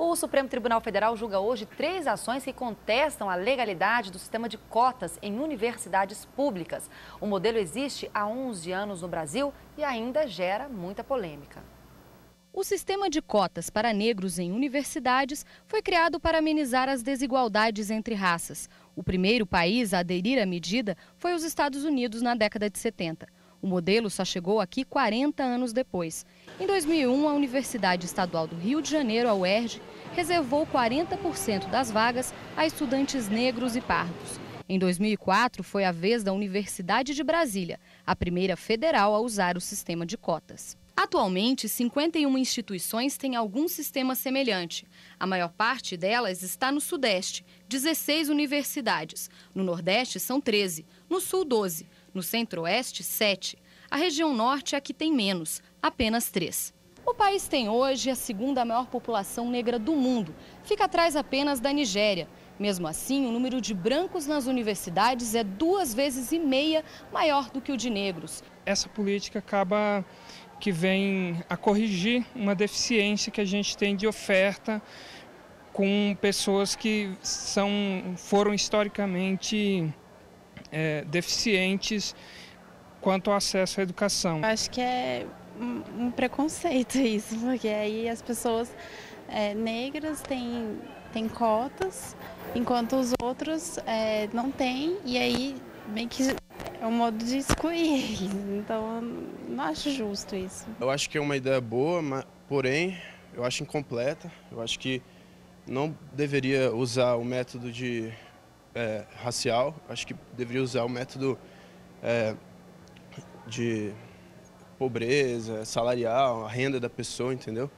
O Supremo Tribunal Federal julga hoje 3 ações que contestam a legalidade do sistema de cotas em universidades públicas. O modelo existe há 11 anos no Brasil e ainda gera muita polêmica. O sistema de cotas para negros em universidades foi criado para amenizar as desigualdades entre raças. O primeiro país a aderir à medida foi os Estados Unidos na década de 70. O modelo só chegou aqui 40 anos depois. Em 2001, a Universidade Estadual do Rio de Janeiro, a UERJ, reservou 40% das vagas a estudantes negros e pardos. Em 2004, foi a vez da Universidade de Brasília, a primeira federal a usar o sistema de cotas. Atualmente, 51 instituições têm algum sistema semelhante. A maior parte delas está no Sudeste, 16 universidades. No Nordeste, são 13. No Sul, 12. No Centro-Oeste, 7. A região Norte é a que tem menos, apenas 3. O país tem hoje a segunda maior população negra do mundo. Fica atrás apenas da Nigéria. Mesmo assim, o número de brancos nas universidades é 2,5 vezes maior do que o de negros. Essa política acaba que vem a corrigir uma deficiência que a gente tem de oferta com pessoas que foram historicamente deficientes quanto ao acesso à educação. Acho que é um preconceito isso, porque aí as pessoas negras têm cotas, enquanto os outros não têm, e aí meio que é um modo de excluir eles. Então, não acho justo isso. Eu acho que é uma ideia boa, porém, eu acho incompleta. Eu acho que não deveria usar o método racial. Acho que deveria usar o método de pobreza, salarial, a renda da pessoa, entendeu?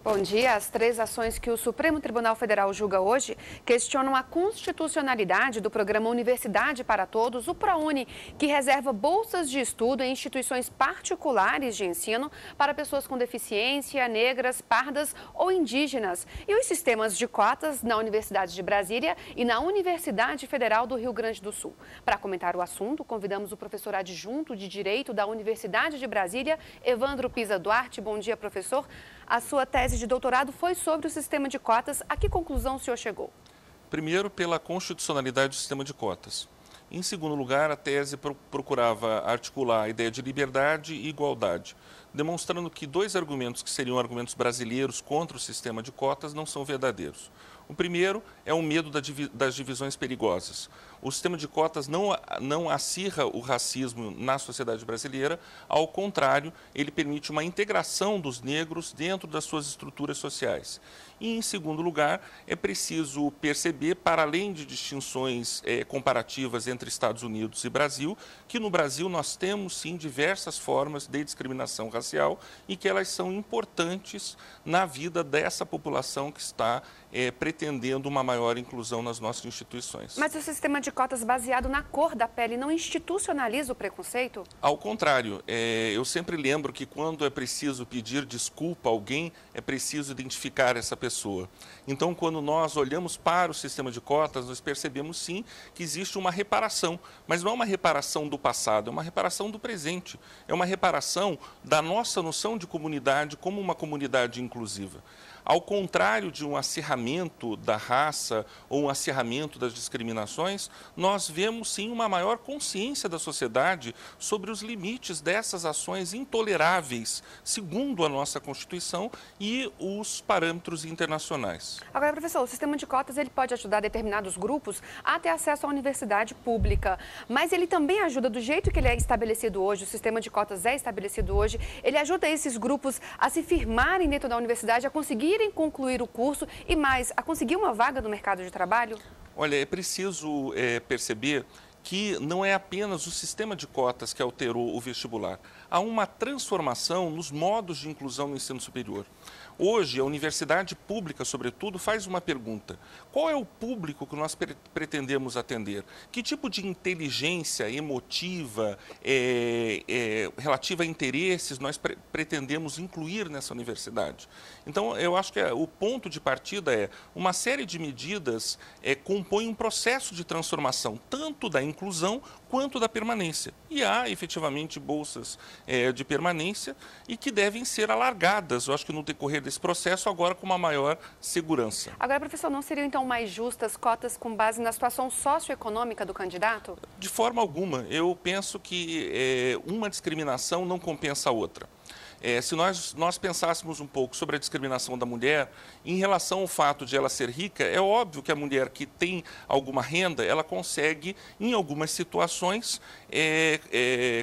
Bom dia. As 3 ações que o Supremo Tribunal Federal julga hoje questionam a constitucionalidade do programa Universidade para Todos, o ProUni, que reserva bolsas de estudo em instituições particulares de ensino para pessoas com deficiência, negras, pardas ou indígenas, e os sistemas de cotas na Universidade de Brasília e na Universidade Federal do Rio Grande do Sul. Para comentar o assunto, convidamos o professor adjunto de Direito da Universidade de Brasília, Evandro Pisa Duarte. Bom dia, professor. A sua tese de doutorado foi sobre o sistema de cotas. A que conclusão o senhor chegou? Primeiro, pela constitucionalidade do sistema de cotas. Em segundo lugar, a tese procurava articular a ideia de liberdade e igualdade, demonstrando que 2 argumentos que seriam argumentos brasileiros contra o sistema de cotas não são verdadeiros. O primeiro é o medo das divisões perigosas. O sistema de cotas não acirra o racismo na sociedade brasileira, ao contrário, ele permite uma integração dos negros dentro das suas estruturas sociais. E, em segundo lugar, é preciso perceber, para além de distinções comparativas entre Estados Unidos e Brasil, que no Brasil nós temos, sim, diversas formas de discriminação racial e que elas são importantes na vida dessa população que está pretendendo uma maior inclusão nas nossas instituições. Mas o sistema de cotas baseado na cor da pele não institucionaliza o preconceito? Ao contrário, eu sempre lembro que quando é preciso pedir desculpa a alguém, é preciso identificar essa pessoa. Então, quando nós olhamos para o sistema de cotas, nós percebemos sim que existe uma reparação, mas não é uma reparação do passado, é uma reparação do presente, é uma reparação da nossa noção de comunidade como uma comunidade inclusiva. Ao contrário de um acirramento da raça ou um acirramento das discriminações, nós vemos sim uma maior consciência da sociedade sobre os limites dessas ações intoleráveis, segundo a nossa Constituição e os parâmetros internacionais. Agora, professor, o sistema de cotas ele pode ajudar determinados grupos a ter acesso à universidade pública, mas ele também ajuda, do jeito que ele é estabelecido hoje, o sistema de cotas é estabelecido hoje, ele ajuda esses grupos a se firmarem dentro da universidade, a conseguirem concluir o curso e mais, a conseguir uma vaga no mercado de trabalho? Olha, é preciso perceber que não é apenas o sistema de cotas que alterou o vestibular. Há uma transformação nos modos de inclusão no ensino superior. Hoje, a universidade pública, sobretudo, faz uma pergunta: qual é o público que nós pretendemos atender? Que tipo de inteligência emotiva, relativa a interesses, nós pretendemos incluir nessa universidade? Então, eu acho que o ponto de partida é uma série de medidas compõe um processo de transformação, tanto da inclusão quanto da permanência. E há, efetivamente, bolsas de permanência e que devem ser alargadas, eu acho que no decorrer desse processo, agora com uma maior segurança. Agora, professor, não seriam então mais justas cotas com base na situação socioeconômica do candidato? De forma alguma. Eu penso que uma discriminação não compensa a outra. Se nós pensássemos um pouco sobre a discriminação da mulher, em relação ao fato de ela ser rica, é óbvio que a mulher que tem alguma renda, ela consegue, em algumas situações,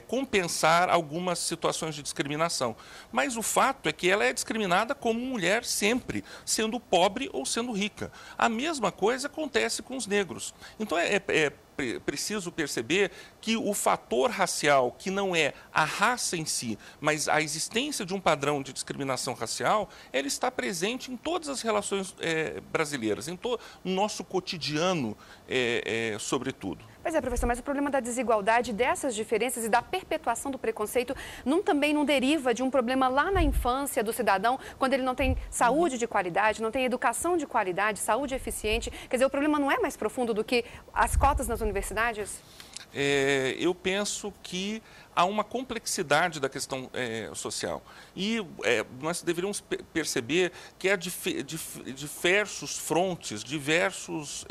compensar algumas situações de discriminação. Mas o fato é que ela é discriminada como mulher sempre, sendo pobre ou sendo rica. A mesma coisa acontece com os negros. Então, preciso perceber que o fator racial, que não é a raça em si, mas a existência de um padrão de discriminação racial, ele está presente em todas as relações brasileiras, no nosso cotidiano, sobretudo. Pois é, professor, mas o problema da desigualdade, dessas diferenças e da perpetuação do preconceito também não deriva de um problema lá na infância do cidadão, quando ele não tem saúde de qualidade, não tem educação de qualidade, saúde eficiente. Quer dizer, o problema não é mais profundo do que as cotas nas universidades? Eu penso que há uma complexidade da questão social. E nós deveríamos perceber que há diversos frontes, diversos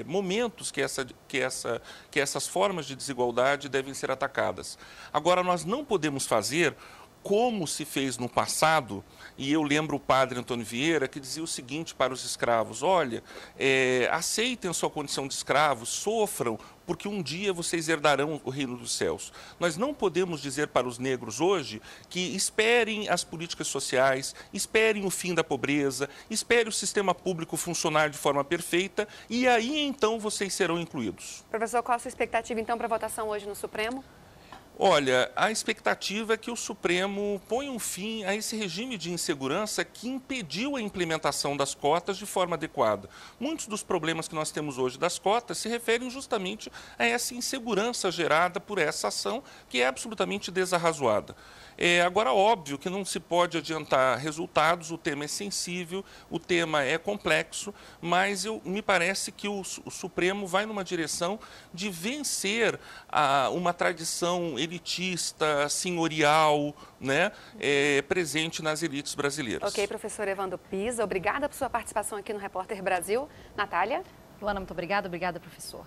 momentos que essas formas de desigualdade devem ser atacadas. Agora, nós não podemos fazer como se fez no passado, e eu lembro o padre Antônio Vieira, que dizia o seguinte para os escravos: olha, aceitem a sua condição de escravos, sofram, porque um dia vocês herdarão o reino dos céus. Nós não podemos dizer para os negros hoje que esperem as políticas sociais, esperem o fim da pobreza, esperem o sistema público funcionar de forma perfeita, e aí então vocês serão incluídos. Professor, qual a sua expectativa então para a votação hoje no Supremo? Olha, a expectativa é que o Supremo ponha um fim a esse regime de insegurança que impediu a implementação das cotas de forma adequada. Muitos dos problemas que nós temos hoje das cotas se referem justamente a essa insegurança gerada por essa ação que é absolutamente desarrazoada. Agora, óbvio que não se pode adiantar resultados, o tema é sensível, o tema é complexo, mas me parece que o Supremo vai numa direção de vencer uma tradição elitista, senhorial, né, presente nas elites brasileiras. Ok, professor Evandro Pisa, obrigada por sua participação aqui no Repórter Brasil. Natália? Luana, muito obrigada, professor.